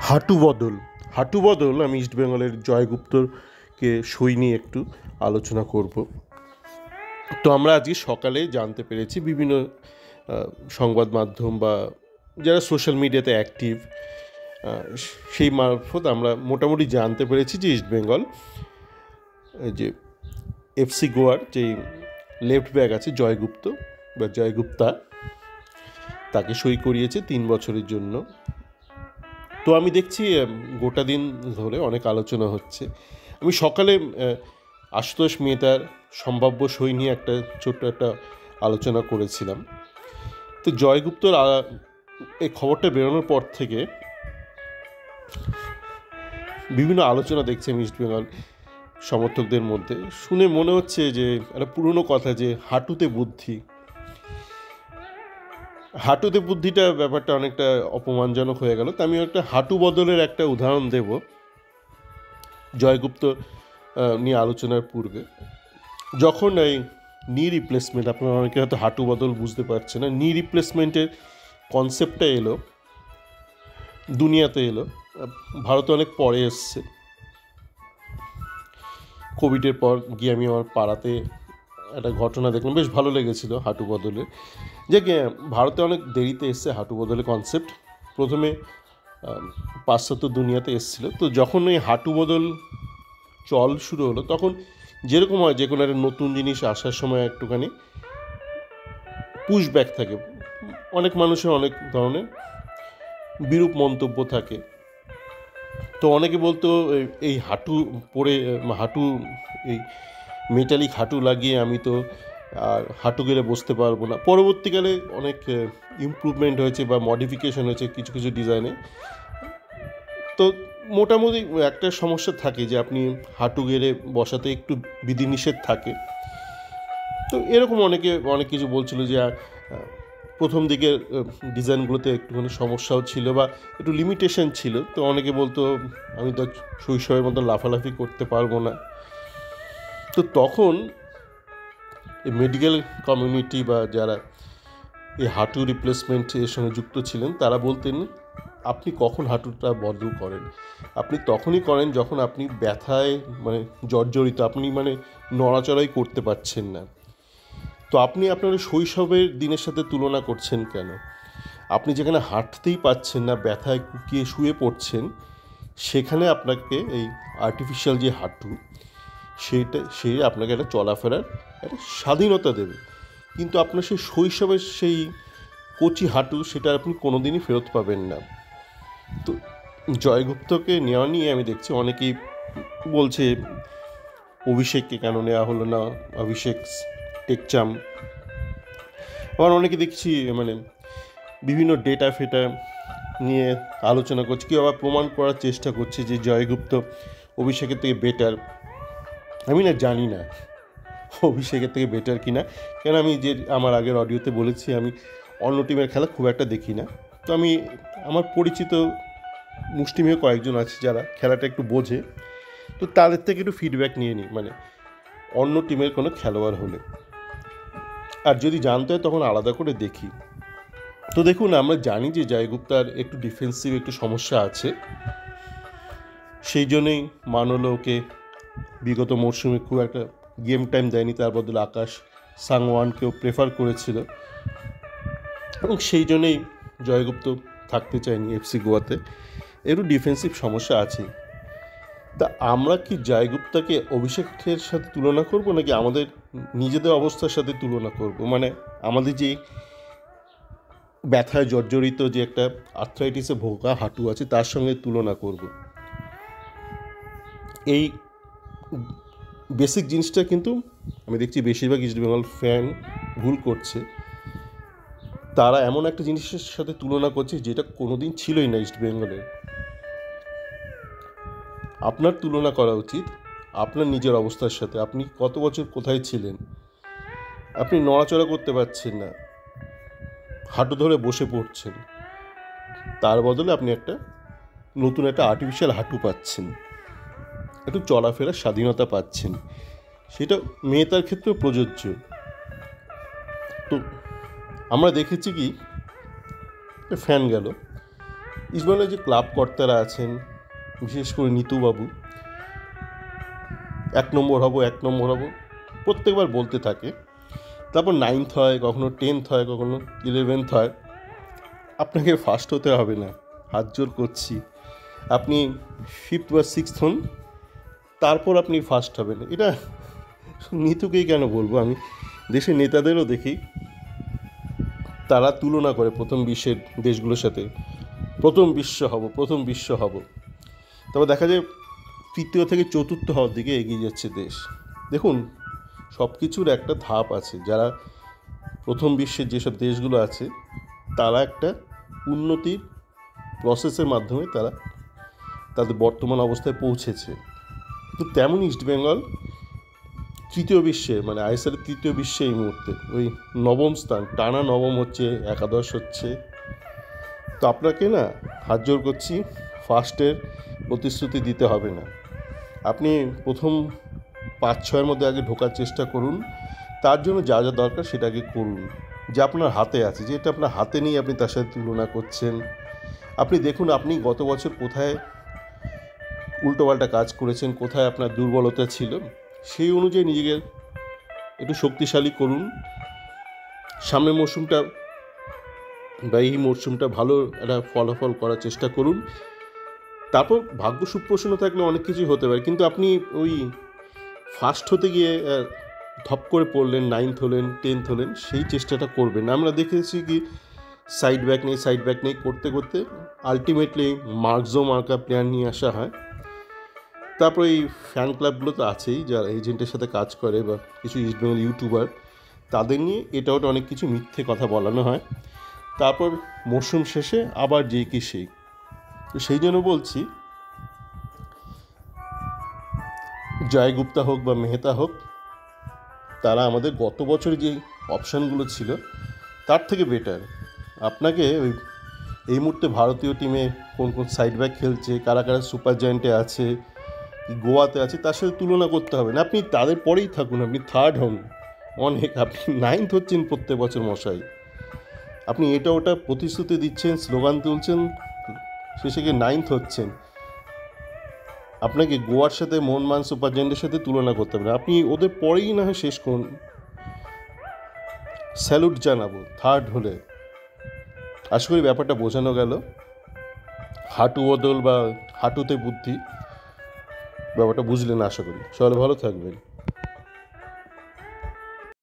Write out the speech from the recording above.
হাঁটু বদল হাঁটু বদল আমি ইস্টবেঙ্গলের জয়গুপ্তকে সই নিয়ে একটু আলোচনা করব। তো আমরা আজকে সকালে জানতে পেরেছি বিভিন্ন সংবাদ মাধ্যম বা যারা সোশ্যাল মিডিয়াতে অ্যাক্টিভ সেই মারফত আমরা মোটামুটি জানতে পেরেছি যে ইস্টবেঙ্গল যে এফসি গোয়ার যে লেফট ব্যাক আছে জয়গুপ্ত বা জয়গুপ্তা, তাকে সই করিয়েছে 3 বছরের জন্য। তো আমি দেখছি গোটা দিন ধরে অনেক আলোচনা হচ্ছে। আমি সকালে আশুতোষ মেহতার সম্ভাব্য সই নিয়ে একটা ছোট্ট একটা আলোচনা করেছিলাম। তো জয়গুপ্তর এই খবরটা বেরোনোর পর থেকে বিভিন্ন আলোচনা দেখছি আমি ইস্টবেঙ্গল সমর্থকদের মধ্যে। শুনে মনে হচ্ছে যে একটা পুরনো কথা, যে হাঁটুতে বুদ্ধিটা ব্যাপারটা অনেকটা অপমানজনক হয়ে গেল। তো আমি একটা হাঁটু বদলের একটা উদাহরণ দেব জয়গুপ্ত নিয়ে আলোচনার পূর্বে। যখন এই নি রিপ্লেসমেন্ট, আপনারা অনেকে হয়তো হাঁটু বদল বুঝতে পারছে না, নি রিপ্লেসমেন্টের কনসেপ্টটা এলো দুনিয়াতে, ভারতে অনেক পরে এসছে। কোভিডের পর গিয়ে আমি আমার পাড়াতে একটা ঘটনা দেখলাম, বেশ ভালো লেগেছিলো হাঁটু বদলের, যে ভারতে অনেক দেরিতে এসছে হাঁটু বদলের কনসেপ্ট। প্রথমে পাশ্চাত্য দুনিয়াতে এসেছিলো। তো যখন এই হাঁটু বদল চল শুরু হলো, তখন যেরকম হয় যে কোনো একটা নতুন জিনিস আসার সময় একটুখানি পুশব্যাক থাকে, অনেক মানুষের অনেক ধরনের বিরূপ মন্তব্য থাকে। তো অনেকে বলতো এই হাঁটু পরে এই মেটালিক হাঁটু লাগিয়ে আমি তো আর হাঁটু গেলে বসতে পারবো না। পরবর্তীকালে অনেক ইমপ্রুভমেন্ট হয়েছে বা মডিফিকেশন হয়েছে কিছু কিছু ডিজাইনে। তো মোটামুটি একটা সমস্যা থাকে যে আপনি হাঁটু গেড়ে বসাতে একটু বিধিনিষেধ থাকে। তো এরকম অনেক কিছু বলছিল যে প্রথম দিকের ডিজাইনগুলোতে একটুখানি সমস্যাও ছিল বা একটু লিমিটেশন ছিল। তো অনেকে বলতো আমি তো শৈশবের মতো লাফালাফি করতে পারবো না। তো তখন এই মেডিকেল কমিউনিটি বা যারা এই হাঁটু রিপ্লেসমেন্টের সঙ্গে যুক্ত ছিলেন, তারা বলতেন আপনি কখন হাঁটুটা বদল করেন, আপনি তখনই করেন যখন আপনি ব্যথায় জর্জরিত, আপনি নড়াচড়াই করতে পারছেন না। তো আপনি আপনার শৈশবের দিনের সাথে তুলনা করছেন কেন? আপনি যেখানে হাঁটতেই পাচ্ছেন না, ব্যথায় কুকিয়ে শুয়ে পড়ছেন, সেখানে আপনাকে এই আর্টিফিশিয়াল যে হাঁটু, সে আপনাকে একটা চলাফেরার একটা স্বাধীনতা দেবে। কিন্তু আপনার সেই শৈশবের সেই কচি হাঁটু, সেটা আপনি কোনো দিনই ফেরত পাবেন না। তো জয়গুপ্তকে নেওয়া নিয়ে আমি দেখছি অনেকেই বলছে অভিষেককে কেন নেওয়া হলো না, অভিষেক টেকচাম। আবার অনেকে দেখছি বিভিন্ন ডেটা ফেটা নিয়ে আলোচনা করছে, কেউ আবার প্রমাণ করার চেষ্টা করছে যে জয়গুপ্ত অভিষেকের থেকে বেটার। আমি জানি না অভিষেকের থেকে বেটার কিনা, কেন আমি আমার আগের অডিওতে বলেছি আমি অন্য টিমের খেলা খুব একটা দেখি না। তো আমি আমার পরিচিত মুষ্টিমেয় কয়েকজন আছে যারা খেলাটা একটু বোঝে, তো তাদের থেকে একটু ফিডব্যাক নিয়ে নিই অন্য টিমের কোনো খেলোয়াড় হলে, আর যদি জানতে হয় তখন আলাদা করে দেখি। তো দেখুন, আমরা জানি যে জয়গুপ্তার একটু ডিফেন্সিভ একটু সমস্যা আছে, সেই জন্যই মানলো ওকে বিগত মরশুমে খুব একটা গেম টাইম দেয়নি, তার বদলে আকাশ সাংওয়ানকেও প্রেফার করেছিল, এবং সেই জন্যই জয়গুপ্ত থাকতে চায়নি এফসি গোয়াতে। একটু ডিফেন্সিভ সমস্যা আছে। তা আমরা কি জয়গুপ্তাকে অভিষেকের সাথে তুলনা করব, নাকি আমাদের নিজেদের অবস্থার সাথে তুলনা করব? আমাদের যে ব্যথায় জর্জরিত যে একটা আর্থ্রাইটিসে ভোগা হাঁটু আছে, তার সঙ্গে তুলনা করব? এই বেসিক জিনিসটা কিন্তু আমি দেখছি বেশিরভাগ ইস্টবেঙ্গল ফ্যান ভুল করছে। তারা এমন একটা জিনিসের সাথে তুলনা করছে যেটা কোনো দিন ছিলই না ইস্টবেঙ্গলের। আপনার তুলনা করা উচিত আপনার নিজের অবস্থার সাথে। আপনি কত বছর কোথায় ছিলেন? আপনি নড়াচড়া করতে পারছেন না, হাঁটু ধরে বসে পড়ছেন, তার বদলে আপনি নতুন একটা আর্টিফিশিয়াল হাঁটু পাচ্ছেন, একটু চলাফেরার স্বাধীনতা পাচ্ছেন। সেটা মেয়েটার ক্ষেত্রেও প্রযোজ্য। তো আমরা দেখেছি কি, ফ্যান গেল, ইস্টবেঙ্গলের যে ক্লাব কর্তারা আছেন, বিশেষ করে নিতুবাবু, 1 নম্বর হব 1 নম্বর হব প্রত্যেকবার বলতে থাকে। তারপর 9th হয়, কখনো 10th হয়, কখনো 11th হয়। আপনাকে ফার্স্ট হতে হবে না, হাত জোর করছি। আপনি 5th বা 6th হন, তারপর আপনি ফার্স্ট হবেন। এটা নিতুকেই কেন বলবো, আমি দেশের নেতাদেরও দেখি, তারা তুলনা করে প্রথম বিশ্বের দেশগুলোর সাথে, প্রথম বিশ্ব হব। তবে দেখা যায় 3য় থেকে 4র্থ হওয়ার দিকে এগিয়ে যাচ্ছে দেশ। দেখুন, সব কিছুর একটা ধাপ আছে। যারা প্রথম বিশ্বের যেসব দেশগুলো আছে, তারা একটা উন্নতির প্রসেসের মাধ্যমে তারা তাদের বর্তমান অবস্থায় পৌঁছেছে। তো তেমন ইস্টবেঙ্গল 3য় বিশ্বে, মানে আইএসএলের 3য় বিশ্বে এই মুহূর্তে, ওই 9ম স্থান, টানা 9ম হচ্ছে, একাদশ হচ্ছে। তো আপনাকে না, হাত জোর করছি, ফার্স্টের প্রতিশ্রুতি দিতে হবে না। আপনি প্রথম 5-6-এর মধ্যে আগে ঢোকার চেষ্টা করুন। তার জন্য যা যা দরকার সেটা আগে করুন, যা আপনার হাতে আছে। যেটা আপনার হাতে নেই আপনি তার সাথে তুলনা করছেন। আপনি দেখুন, আপনি গত বছর কোথায় উল্টোপাল্টা কাজ করেছেন, কোথায় আপনার দুর্বলতা ছিল, সেই অনুযায়ী নিজেকে একটু শক্তিশালী করুন। সামনের মরশুমটা বা এই মরশুমটা ভালো একটা ফলাফল করার চেষ্টা করুন। তারপর ভাগ্য সুপ্রসন্ন থাকলে অনেক কিছুই হতে পারে। কিন্তু আপনি ওই ফার্স্ট হতে গিয়ে ধপ করে পড়লেন, 9th হলেন, 10th হলেন, সেই চেষ্টাটা করবেন। আমরা দেখেছি কি, সাইড ব্যাক নেই করতে করতে আলটিমেটলি মার্কা প্লেয়ার নিয়ে আসা হয়। তারপর এই ফ্যান ক্লাবগুলো তো আছেই, যারা এজেন্টের সাথে কাজ করে, বা কিছু ইস্টবেঙ্গল ইউটিউবার, তাদের নিয়ে এটা ওটা অনেক কিছু মিথ্যে কথা বলানো হয়। তারপর মরশুম শেষে আবার যে কি সেই। তো সেই জন্য বলছি, জয়গুপ্তা হোক বা মেহতা হোক, তারা আমাদের গত বছর যে অপশানগুলো ছিল তার থেকে বেটার। আপনাকে ওই এই মুহূর্তে ভারতীয় টিমে কোন কোন সাইড ব্যাক খেলছে, কারা কারা সুপার জায়েন্টে আছে, গোয়াতে আছে, তার সাথে তুলনা করতে হবে না। আপনি তাদের পরেই থাকুন, আপনি 3rd হন অনেক, আপনি 9th হচ্ছেন প্রত্যেক বছর মশাই। আপনি এটা ওটা প্রতিশ্রুতি দিচ্ছেন, স্লোগান তুলছেন, শেষে গিয়ে 9th হচ্ছেন। আপনাকে গোয়ার সাথে, মোহনবাগান সুপার জায়েন্টের সাথে তুলনা করতে হবে না। আপনি ওদের পরেই না হয় শেষ করুন, স্যালুট জানাবো 3rd হলে। আশা করি ব্যাপারটা বোঝানো গেল। হাঁটু বদল বা হাঁটুতে বুদ্ধি, ব্যাপারটা বুঝলেন আশা করি। সবাই ভালো থাকবেন।